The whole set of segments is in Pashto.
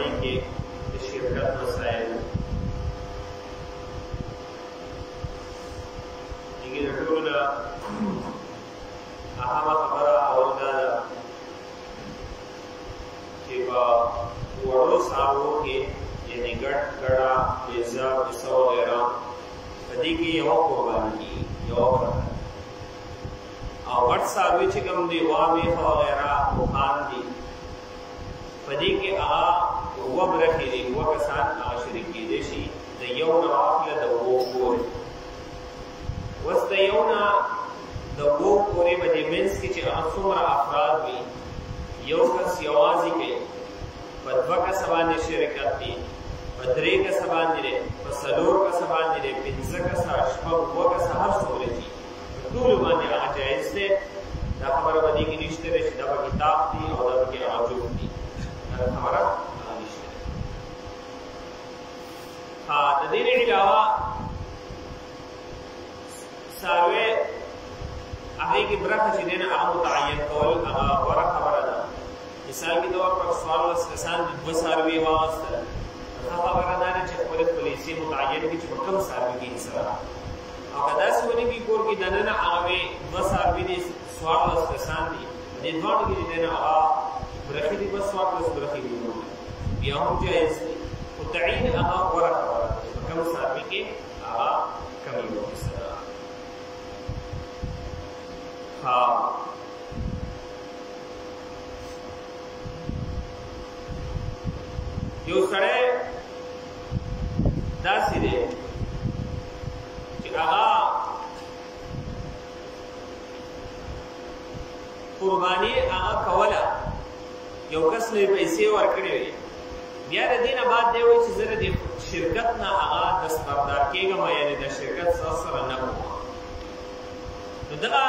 قربانی کې د شرکت مسایل دیگه د ټولو نه اهمه خبره اول دا ده چې په وړو صاحبو کې یعنې ګډ ګډه پیزا پیسه وغیره په دې کې یوه قرباني کېږي یوه برخه او غټ څاروي چې کوم دي غوا میخه وغیره اوښان دي په دې کې هغه اووه برخې دي اووه کسان هغه شریک کېدی شي د یو نه واخله د اوو پورې اوس د یو نه د اوو پورې په دې منځ کې چې هغه څومره افراد وي یو کس یوازې کوي په دوه کسه باندې شرکت دی په درې کسه باندې دی په څلور کسه باندې دی پنځه کسه شپږ اووه کسه هر څومره دي په ټولو باندې هغه جایز دی دا خبره په دې کې نشته دی چې دا به کتاب دي او دا پکې هغه جوړ دي دا خبره هغه نشته د دې نه علاوه څاروی هغې کې برخه چې دی نه هغه متعین کول هغه غوره خبره ده مثال کې طور پر 14 کسان دوه څاروي واغوستل ښه خبره دا ده چې خپلې خپلې حصې متعین کړي چې په کوم څاروي کې حصه ده او که داسې ونه کړي کور کې دننه هغه دوه څاروي دي 14 کسان دي په دې دواړو کې دی نه هغه برخې دي بس 14 برخې دي بیا هم جایز دي خو تعین هغه غوره خبره ده چې په کوم څاروي کې هغه کمې یوه حصه ده یو سړی داسې دی چې هغه قرباني هغه کوله یو کس له پیسې ورکړې وي بیا د دې نه بعد دی وایي چې زه د شرکت نه هغه دستبردار کېږم یعنې د شرکت سره نه کوم نو دغه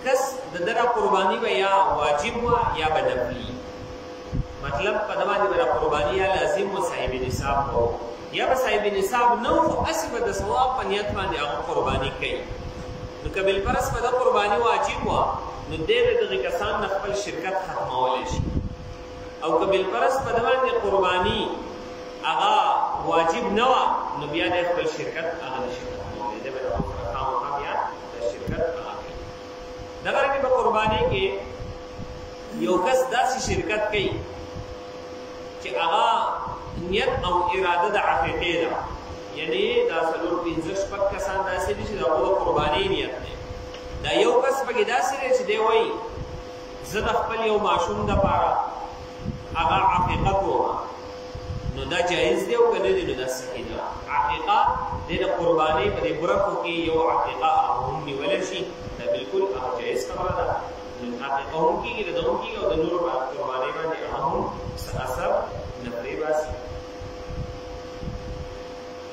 کس د دغه قرباني به یا واجب وه یا به نفلي مطلب په ده باندې به د قرباني یا لازم و صاحب نصاب به یا به صاحب نصاب نه و خو هسې به د ثواب په نیت باندې هغه قرباني کوي نو که بالفرض په ده قرباني واجب وه نو دی د دغې کسان نه خپل شرکت ختمولی شي او که بالفرض په ده باندې قرباني هغه واجب نه وه نو بیا دی خپل شرکت هغه نشي ختمولی دی به د خامخا بیا د شرکت هغه کوي دغرنګې په قربانۍ کې یو کس داسې شرکت کوي چې هغه نیت او اراده د عقیقې ده یعنې دا څلور پنځه شپږ کسان داسې دي چې د هغو د قربانۍ نیت دی دا یو کس پکې داسې دی چې دی وایي زه د خپل یو ماشوم دپاره هغه عقیقه کوم نو دا جایز دی او که نه دی نو دا صحیح ده عقیقه دی د قربانۍ په دې برخو کې یو عقیقه هغه هم نیولی شي دا بالکل هغه جایز خبره ده عقیقه هم کېږي د ده هم کېږي او د نورو قربانۍ باندې هغه هم څه اثر نه پرې باسي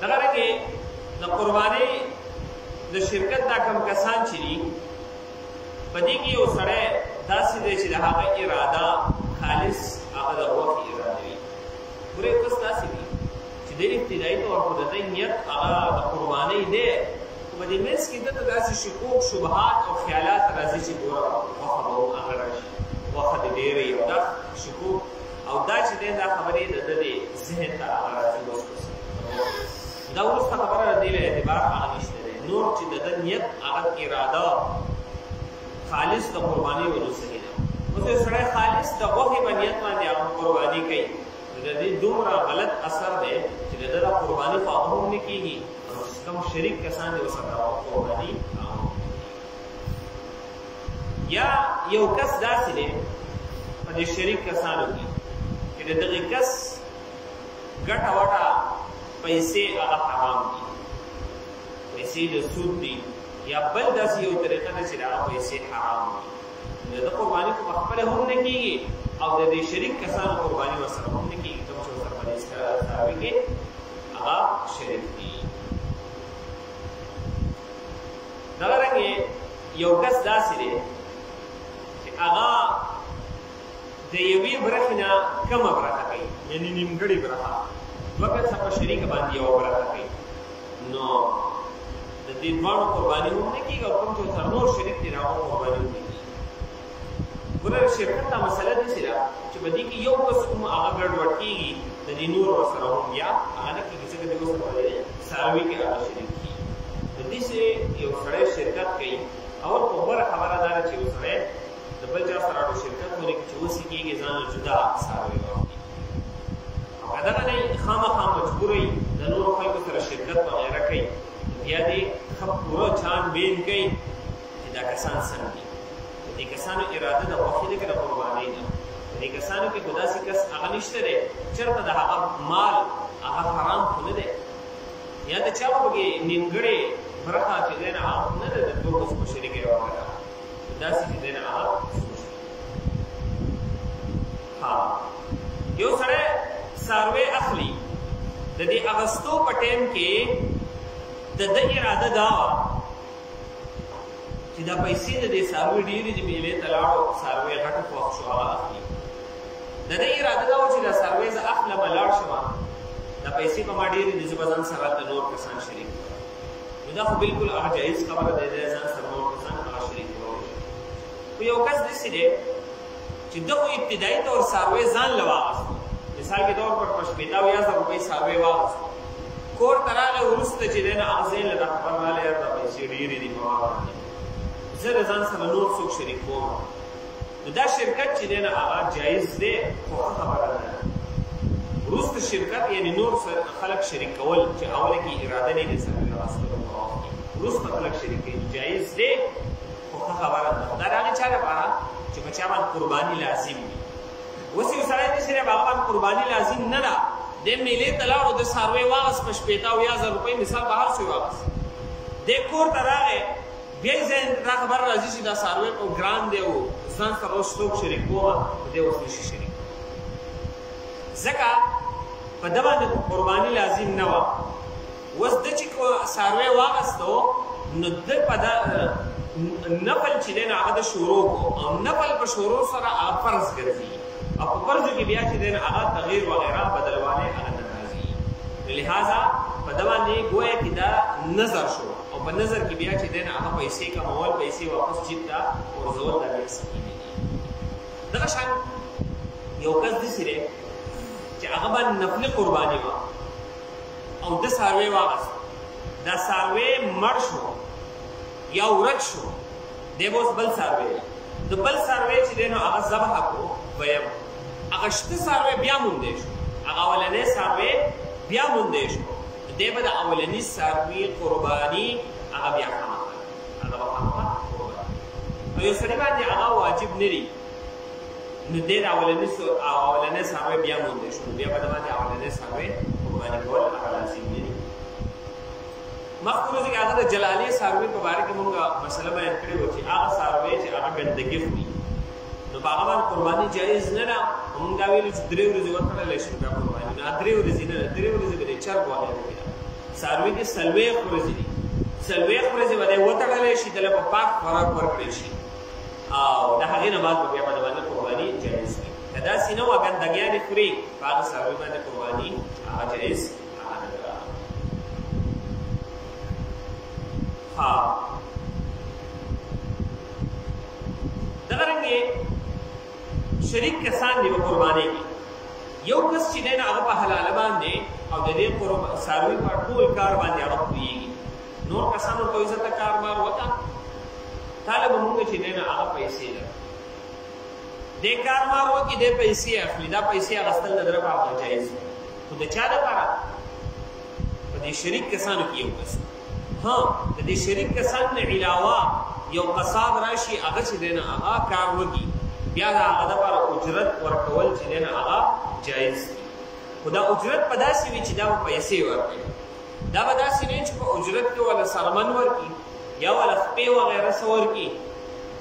دغرنګې د قربانۍ د شرکت دا کم کسان چې دي په دې کې یو سړی داسې دی چې د هغه اراده خالص هغه د غوښې اراده وي پوره یو کس داسې وي چې د ابتدایي طور خو د ده نیت هغه د قربانۍ دی خو په دې منځ کې ده ته داسې شکوک شبهات او خیالات راځي چې ګوره غوښه به هم هغه راشي غوښه دې ډېره وي او دا شکوک او دا چې دی دا خبرې د ده د ذهن ته هغه راځي وسوسه دا وروسته خبره د دې له اعتبار هغه نشته دی نور چې د ده نیت هغه اراده خالص د قربانۍ ولو صحیح ده اوس یو سړی خالص د غوښې په نیت باندې هغه قرباني کوي نو د دې دومره غلط اثر دی چې د ده د قرباني خو هغه هم نه کېږي او کوم شریک کسان دی ورسره قرباني یا یو کس داسې دی په دې شریک کسانو کې چې د دغې کس ګټه وټه پیسې هغه حرام دي پیسې د سود دي یا بل داسې یو طریقه ده چې د هغه پیسې حرام دي نو د قرباني خو پخپله هم نه کېږي او د دې شریک کسانو قرباني ورسره هم نه کېږي کوم چې ورسره په دې څاروي کې هغه شریک دي دغرنګې یو کس داسې دی چې هغه د یوې برخې نه کمه برخه کوي یعنې نیمګړې برخه دوه کسه په شریکه باندې یوه برخه کوي نو د دې دواړو قرباني هم نه کېږي او کوم چې ورسره نور شریک دي د هغو قرباني هم نه کېږي ګوره شرکت دا مسله داسې ده چې په دې کې یو کس کوم هغه ګډوډ کېږي د دې نور ورسره هم بیا هغه نه کېږي ځکه د اوس په څاروي کې هغه شریک کېږي د دې چې یو سړی شرکت کوي اول په غوره خبره دا ده چې یو سړی د بل چا سره اړو شرکت ولري چې اوس یې کېږي ځان له جدا څاروي واخلي او که دغه نه خامخا مجبور وي د نورو خلکو سره شرکت وغیره کوي بیا دې ښه پوره چان بین کوي چې دا کسان سم دي د دې کسانو اراده د خوښۍ ده که د قربانۍ ده د دې کسانو کې خو داسې کس هغه نشته دی چېرته د هغه مال هغه حرام خو نه دی یا د چا په پکې نیمګړې برخه چې دی نه هغه نه ده د دوه کسو په شریکۍ وغیره داسې چې دی نه هغه یو سړی څاروی اخلي د دې اغستو په ټایم کې د ده اراده دا وه چې دا پیسې د دې څاروي ډېرې دي میلې ته لاړو څاروی غټه خوښ شو هغه اخلي د ده اراده دا وه چې دا څاروی زه اخلم لاړ شمه دا پیسې په ما ډېرې دي زه به ځان سره هلته نور کسان شریک کړم نو دا خو بلکل هغه جایز خبره ده دی ځان سره نور کسان هغه شریک کولی خو یو کس داسې دی چې ده خو ابتدایي طور څاروی ځان له واغستو مثال کے طور پر په 50,000 روپۍ څاروی واغستو کور ته راغی وروسته چې دی نه هغه ځای له دا خبر راغلی یار دا پیسې ډېرې دي په ما باندې زه د ځان سره نور څوک شریک کوم نو دا شرکت چې دی نه هغه جایز دی خو ښه خبره نه ده وروسته شرکت یعنی نور خلک شریک کول چې اوله کې اراده نه دي څاروي راغستلو په وخت کې وروسته خلک شریک کوي جایز دی خو ښه خبره نه ده دا د هغې چا لپاره چې په چا باندې قرباني لازم وي اوس یو سړی داسې دی په هغه باندې قرباني لازم نه ده دی میلې ته لاړو د څاروی واغست په 50,000 روپۍ مثال به هر څه واغست دی کور ته راغی بیا یې ذهن دا خبره راځي چې دا څاروی خو ګران دی او ځان سره اوس څوک شریک کومه دی اوس نشي شریک ځکه په ده باندې قرباني لازم نه وه اوس ده چې څاروی واغستو نو ده په نفل چې دی نو هغه د شروع کو او نفل په شروع سره هغه فرض ګرځي او په فرضو کې بیا چې دی نو هغه تغییر وغیره بدلوالی هغه نه راځي نو لہذا په ده باندې ګویا کې دا نظر شو او په نظر کې بیا چې دی نو هغه پیسې کمول پیسې واپس جیب ته ورځول دا بیا صحیح نه دي دغه شان یو کس داسې دی چې هغه باندې نفلي قرباني وه او ده څاروی واغست دا څاروی مړ شو یا ورک شو دی به اوس بل څاروی دی د بل څاروی چې دی نو هغه ذبح کړو ویم هغه شته څاروی بیا موندی شو هغه اولنی څاروی بیا موندی شو دی به د اولني څاروي قرباني هغه بیا خامخا هغه به خامخا قرباني او یو سړي باندې هغه واجب نه دي نو دی د اولني څاروی بیا موندی شو بیا به د باندې اولنی څاروی قرباني کول هغه لازم نه دي مخکې ورځې کې هغه د جلالي څاروي په باره کې مونږ مسله بیان کړې وه چې هغه څاروی چې هغه ګندګي خوري نو په هغه باندې قرباني جایز نه ده مونږ دا ویلو چې 3 ورځې وتړلی شي بیا قرباني نه 3 ورځې نه ده 3 ورځې به د چرګ وغیره کې ده څاروي کې 40 ورځې دي 40 ورځې به دی وتړلی شي دله په پاک خوراک ورکړی شي او د هغې نه بعد به بیا به د باندې قرباني جایز وي که داسې نه وه ګندګیانې خوري په هغه څاروي باندې قرباني هغه جایز دغه رنګې شریک کسان دي په قربانۍ کې یو کس چې دی نو هغه په حلاله باندې او د دې څاروي په ټول کار باندې هغه پوهېږي نور کسان ورته وایي زه ته کار مار وکړه تا له به مونږ چې دی نو هغه پیسې لرو دې کار مار وکړي دې پیسې اخلي دا پیسې اخیستل د ده لپاره جایز دي خو د چا لپاره په دې شریک کسانو کې یو کس ها د دې شریک کسان نه علاوه یو قصاب راشي هغه چې دی نو هغه کار وکړي بیا د هغه دپاره اجرت ورکول چې دی نو هغه جایز دي خو دا اجرت په داسې وي چې دا به پیسې ورکوي دا به داسې نه چې په اجرت کې ولا سرمن ورکړي یا ولا خپې وغیره څه ورکړي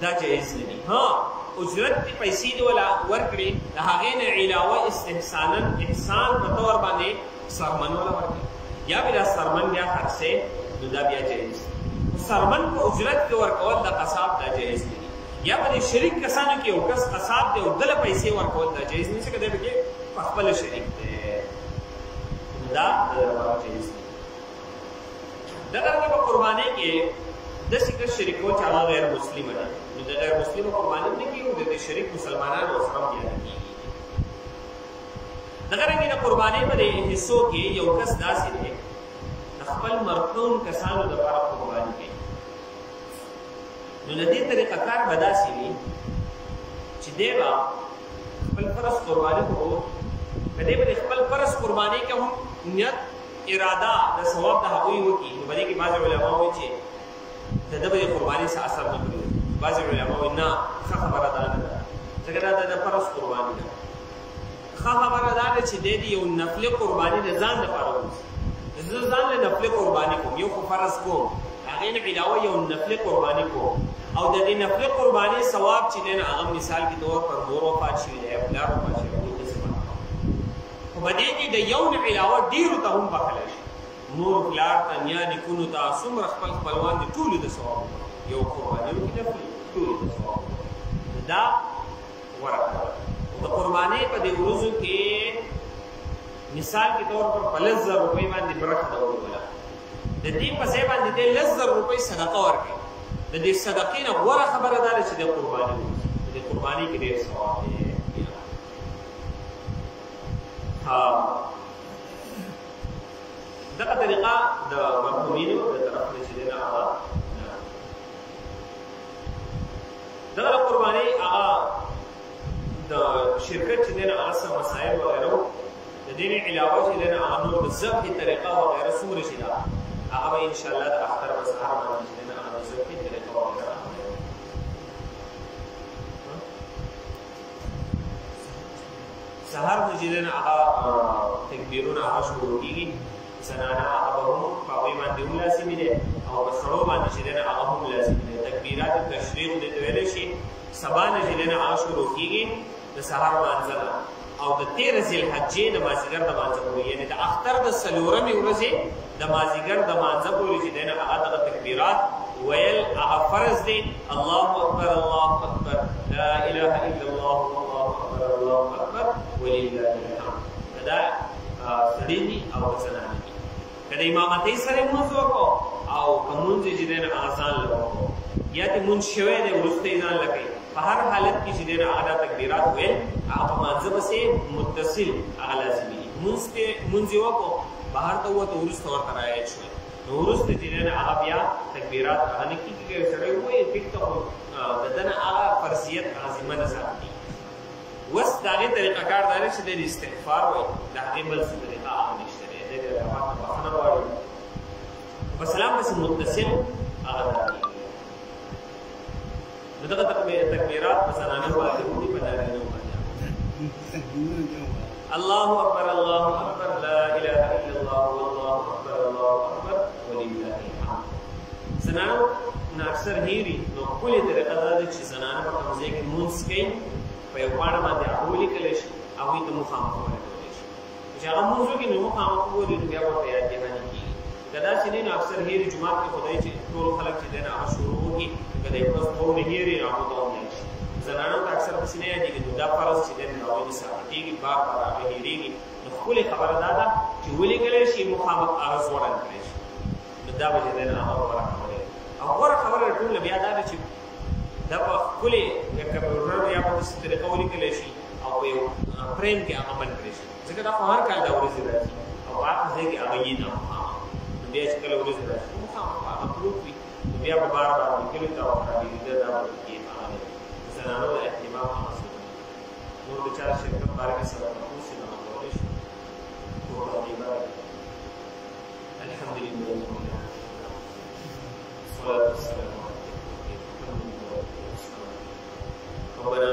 دا جایز نه دي ها اجرت دې پیسې دې ولا ورکړي د هغې نه علاوه استحسانا احسان په طور باندې سرمن ولا ورکړي یا بیا سرمن بیا خرڅې نو دا بیا جایز دی سرمن په اجرت کې ورکول د قصاب دا جایز دی یا په دې شریک کسانو کې یو کس قصاب دی او دله پیسې ورکول دا جایز نه ځکه دی پکې په خپله شریک دی دا جایز دی دغه رنګې په قربانۍ کې داسې کس شریکول چې هغه غیر مسلمه ده نو د غیر مسلمه قرباني نه کېږي د دې شریک مسلمانانو سره بیا نه کېږي. دغه رنګې د قربانۍ په دې حصو کې یو کس داسې دی د خپل مرحوم کسانو دپاره قرباني کوي. نو د دې طریقه کار به داسې وي چې دی به خپل فرض قرباني کوو که دی به د خپل فرض قربانۍ کې هم نیت اراده د ثواب د هغوی وکړي نو په دې کې بعضې علما وایي چې د ده به د قربانۍ څه اثر نه کړي. بعضې علما وایي نه ښه خبره دا نه ده ځکه دا د فرض قرباني ده. ښه خبره دا ده چې دی د یو نفلي قرباني د ځان لپاره ونیسي. زه ځان له نفلي قرباني کوم یو خو فرض کوم هغې نه علاوه یو نفلي قرباني کوم او د دې نفلي قربانۍ ثواب چې دی نه هغه مثال کې طور پر مور وفات شوي دی پلار وفات شوي دی خو په دې کې د یو نه علاوه ډېرو ته هم بخلی شي مور پلار ته نیا نیکونو ته څومره خپل خپلوان دي ټولو د ثواب یو قرباني وکړي نفلي ټولو د ثواب دا غوره کړه. د قربانۍ په دې ورځو کې مثال کې طور پر په 10,000 روپۍ باندې برخه ده ورکوله د دې په ځای باندې دی 10,000 روپۍ صدقه ورکوي. د دې صدقې نه غوره خبره دا ده چې د قرباني وکړي. د قربانۍ کې ډېر ثواب دی. دغه طریقه د مرحومینو د طرف نه چې دی نه هغه دغه قربانۍ هغه د شرکت چې دی نه هغه څه مسایل وغیره د دې نه علاوه چې دی نه هغه نور د ذبحې طریقه وغیره څومره چې ده هغه به انشاءالله د اختر په سهار باندې چې دی نه هغه د ذبحې طریقه وغیره سهار نه چې دی نه هغه تکبیرونه هغه شروع کېږي. زنانه هغه به هم په هغوی باندې هم لازمي دی او په سړو باندې چې دی نه هغه هم لازمي دی. تکبیرات تشریق دې ته ویلی شي. سبا نه چې دی نه هغه شروع کېږي د سهار لمانځه نه او د 13 ذوالحجې د مازدیګر د لمانځه پورې یعنې د اختر د 4مې ورځې د مازدیګر د لمانځه پورې چې دی نه هغه دغه تکبیرات ویل هغه فرض دی. الله اکبر الله اکبر لا اله الا الله والله اکبر الله اکبر ولله الحمد. دا سړي دي او زنانې دي. که د امامتۍ سره یې لمونځ وکړو او که لمونځ یې چې دی نه هغه ځان له وکړو یا دې لمونځ شوی دی وروسته یې ځان له کوي په هر حالت کې چې دی نه هغه دا تکبیرات ویل هغه په لمانځه پسې متصل هغه لازمي دي. لمونځ یې وکړو بهر ته ووتو وروسته ورته رعایت شوی نو وروسته چې دی نه هغه بیا تکبیرات هغه نه کېږي. که یو سړی ووایي ټیک ته خو د ده نه هغه فرضیت لازمه نه ساتي. اوس د هغې طریقه کار دا دی چې دی د استغفار وایي د هغې بل څه طریقه هغه نشته دی. دی د الله نه بخښنه غواړي په سلام پسې متصل هغه داري. نو دغه تکبیرات په زنانه باندې دي په نارینه باندې الله اکبر الله اکبر لا اله الا الله والله اکبر الله اکبر ولله الحمد. زنانو نه اکثر هېري نو ښکلې طریقه دا ده چې زنانه په کوم ځای کې لمونځ کوي په یو پاڼه باندې هغه ولیکلی شي هغوی ته مخامخ ورکولی شي چې هغه لمونځ وکړي نو مخامخ وګوري نو بیا ورته یادګانې کېږي. که داسې نه نو اکثر هېري جومات کې خدای چې ټول خلک چې دی نه هغه شروع وکړي که د یو کس دومره هېري نو هغو ته هم نه شي. زنانو ته اکثر پسې نه یادېږي نو دا فرض چې دی نو هغوی نه ثابتېږي بار بار هغه هېرېږي. نو ښکلې خبره دا ده چې ولیکلی شي مخامخ هغه ځوړند کړی شي نو دا به چې دی نه هغه غوره خبره ده. او غوره خبره ټوله بیا دا ده چې دا په ښکلې یا کمپیوټر یا په داسې طریقه ولیکلی شي او په یو فریم کې هغه بند کړی شي ځکه دا خو هر کال دا ورځې راځي او په هغه ځای کې هغه یي نه مخامخ نو بیا چې کله ورځې راشي نو مخامخ هغه پروف وي نو بیا به بار بار لیکلو ته ورخرابېږي دا به کېږي هغه دی. د زنانو د اهتمام هغه څه ده. نور د چا د شرکت باره کې سره تپوس یې نه کولی شو. قربانۍ باره کې الحمدلله والصلاة والسلام ربنا